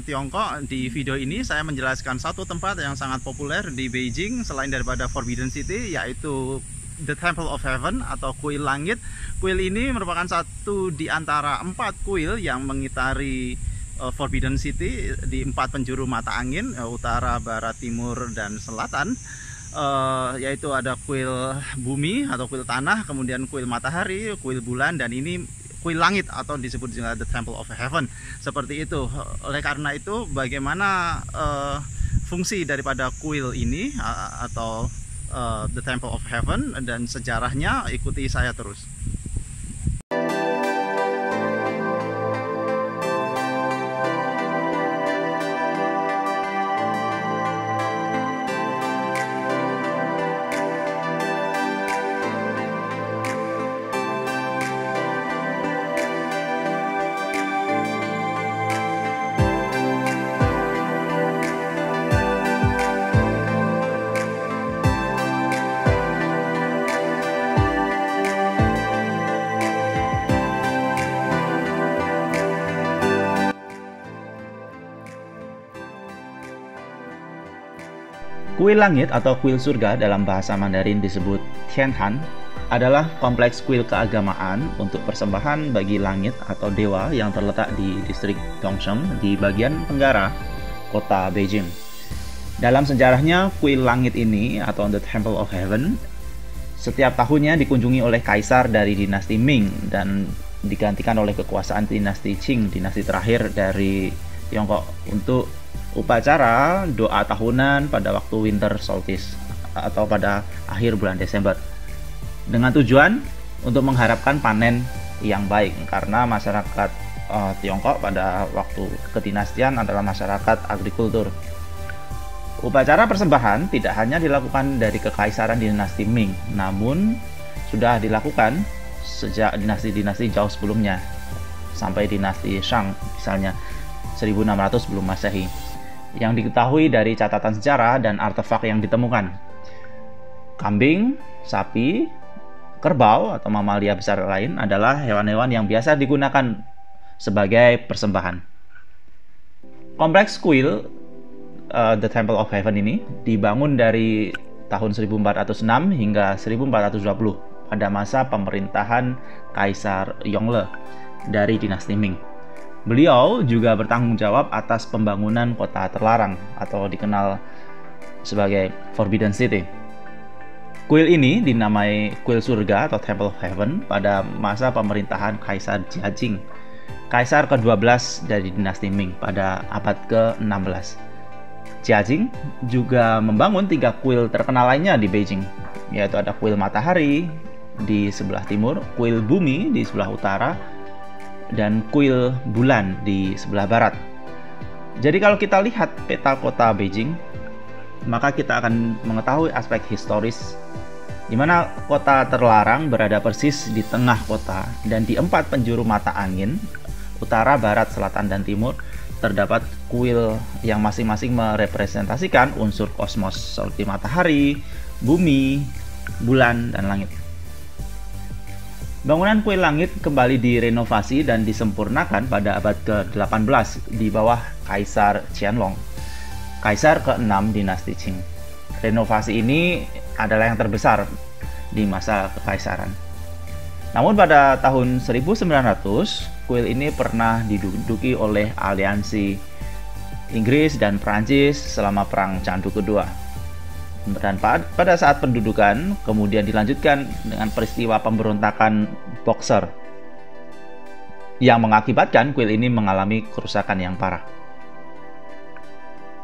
Tiongkok. Di video ini saya menjelaskan satu tempat yang sangat populer di Beijing selain daripada Forbidden City, yaitu The Temple of Heaven atau Kuil Langit. Kuil ini merupakan satu di antara 4 kuil yang mengitari Forbidden City di 4 penjuru mata angin, utara, barat, timur, dan selatan. Yaitu ada kuil bumi atau kuil tanah, kemudian kuil matahari, kuil bulan, dan ini kuil langit atau disebut juga The Temple of Heaven. Seperti itu. Oleh karena itu, bagaimana fungsi daripada kuil ini atau The Temple of Heaven dan sejarahnya, ikuti saya terus. Kuil langit atau kuil surga dalam bahasa Mandarin disebut Tianhan adalah kompleks kuil keagamaan untuk persembahan bagi langit atau dewa yang terletak di distrik Dongsheng di bagian tenggara kota Beijing. Dalam sejarahnya, kuil langit ini atau The Temple of Heaven setiap tahunnya dikunjungi oleh kaisar dari dinasti Ming dan digantikan oleh kekuasaan dinasti Qing, dinasti terakhir dari Tiongkok, untuk upacara doa tahunan pada waktu winter solstice atau pada akhir bulan Desember, dengan tujuan untuk mengharapkan panen yang baik, karena masyarakat Tiongkok pada waktu kedinastian adalah masyarakat agrikultur. Upacara persembahan tidak hanya dilakukan dari kekaisaran dinasti Ming, namun sudah dilakukan sejak dinasti-dinasti jauh sebelumnya, sampai dinasti Shang misalnya 1600 sebelum Masehi. Yang diketahui dari catatan sejarah dan artefak yang ditemukan, kambing, sapi, kerbau atau mamalia besar lain adalah hewan-hewan yang biasa digunakan sebagai persembahan. Kompleks kuil The Temple of Heaven ini dibangun dari tahun 1406 hingga 1420 pada masa pemerintahan Kaisar Yongle dari dinasti Ming. Beliau juga bertanggung jawab atas pembangunan kota terlarang atau dikenal sebagai Forbidden City. Kuil ini dinamai Kuil Surga atau Temple of Heaven pada masa pemerintahan Kaisar Jiajing, kaisar ke-12 dari dinasti Ming pada abad ke-16. Jiajing juga membangun 3 kuil terkenal lainnya di Beijing, yaitu ada Kuil Matahari di sebelah timur, Kuil Bumi di sebelah utara, dan Kuil Bulan di sebelah barat. Jadi kalau kita lihat peta kota Beijing, maka kita akan mengetahui aspek historis di mana kota terlarang berada persis di tengah kota, dan di 4 penjuru mata angin, utara, barat, selatan, dan timur, terdapat kuil yang masing-masing merepresentasikan unsur kosmos seperti matahari, bumi, bulan, dan langit. Bangunan kuil langit kembali direnovasi dan disempurnakan pada abad ke-18 di bawah Kaisar Qianlong, kaisar ke-6 dinasti Qing. Renovasi ini adalah yang terbesar di masa kekaisaran. Namun pada tahun 1900, kuil ini pernah diduduki oleh aliansi Inggris dan Prancis selama Perang Candu Kedua. Dan pada saat pendudukan kemudian dilanjutkan dengan peristiwa pemberontakan Boxer yang mengakibatkan kuil ini mengalami kerusakan yang parah.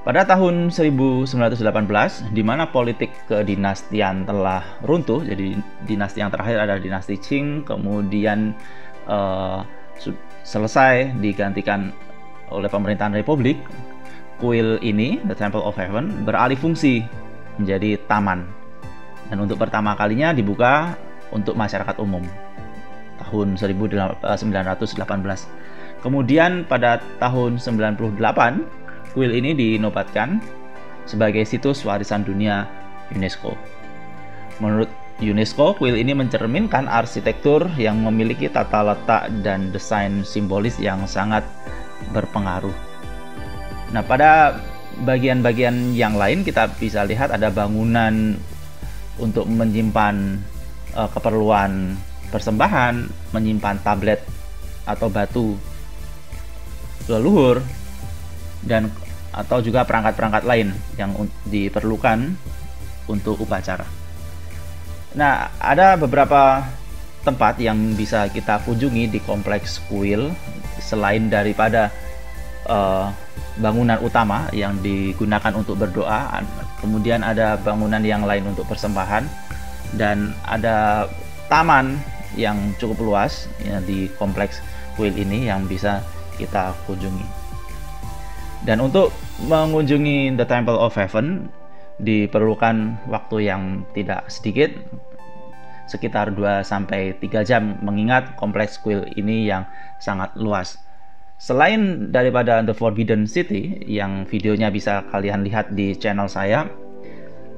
Pada tahun 1918, di mana politik kedinastian telah runtuh, jadi dinasti yang terakhir adalah dinasti Qing, kemudian selesai digantikan oleh pemerintahan Republik, kuil ini, The Temple of Heaven, beralih fungsi menjadi taman, dan untuk pertama kalinya dibuka untuk masyarakat umum tahun 1918. Kemudian pada tahun 98, kuil ini dinobatkan sebagai situs warisan dunia UNESCO. Menurut UNESCO, kuil ini mencerminkan arsitektur yang memiliki tata letak dan desain simbolis yang sangat berpengaruh. Nah, pada bagian-bagian yang lain kita bisa lihat ada bangunan untuk menyimpan keperluan persembahan, menyimpan tablet atau batu leluhur, dan atau juga perangkat-perangkat lain yang diperlukan untuk upacara. Nah, ada beberapa tempat yang bisa kita kunjungi di kompleks kuil selain daripada bangunan utama yang digunakan untuk berdoa. Kemudian ada bangunan yang lain untuk persembahan, dan ada taman yang cukup luas ya, di kompleks kuil ini yang bisa kita kunjungi. Dan untuk mengunjungi The Temple of Heaven diperlukan waktu yang tidak sedikit, sekitar 2-3 jam, mengingat kompleks kuil ini yang sangat luas. Selain daripada The Forbidden City yang videonya bisa kalian lihat di channel saya,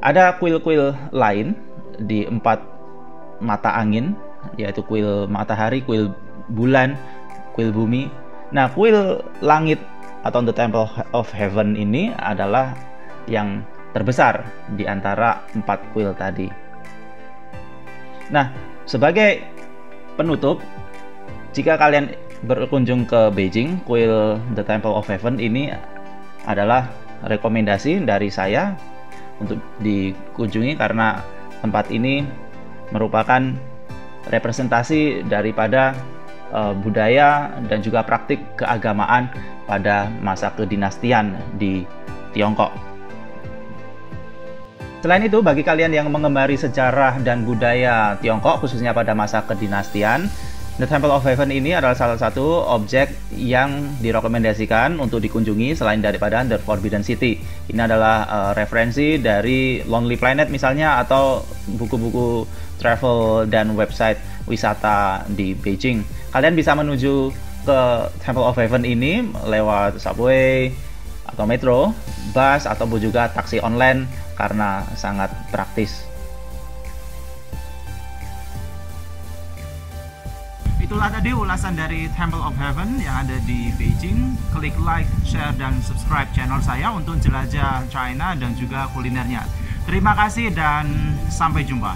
ada kuil-kuil lain di 4 mata angin, yaitu kuil matahari, kuil bulan, kuil bumi. Nah, kuil langit atau The Temple of Heaven ini adalah yang terbesar di antara 4 kuil tadi. Nah, sebagai penutup, jika kalian berkunjung ke Beijing, kuil The Temple of Heaven ini adalah rekomendasi dari saya untuk dikunjungi karena tempat ini merupakan representasi daripada budaya dan juga praktik keagamaan pada masa kedinastian di Tiongkok. Selain itu, bagi kalian yang mengemari sejarah dan budaya Tiongkok khususnya pada masa kedinastian, The Temple of Heaven ini adalah salah satu objek yang direkomendasikan untuk dikunjungi selain daripada The Forbidden City. Ini adalah referensi dari Lonely Planet misalnya, atau buku-buku travel dan website wisata di Beijing. Kalian bisa menuju ke Temple of Heaven ini lewat subway atau metro, bus, ataupun juga taksi online karena sangat praktis. Itulah tadi ulasan dari Temple of Heaven yang ada di Beijing. Klik like, share, dan subscribe channel saya untuk jelajah China dan juga kulinernya. Terima kasih dan sampai jumpa.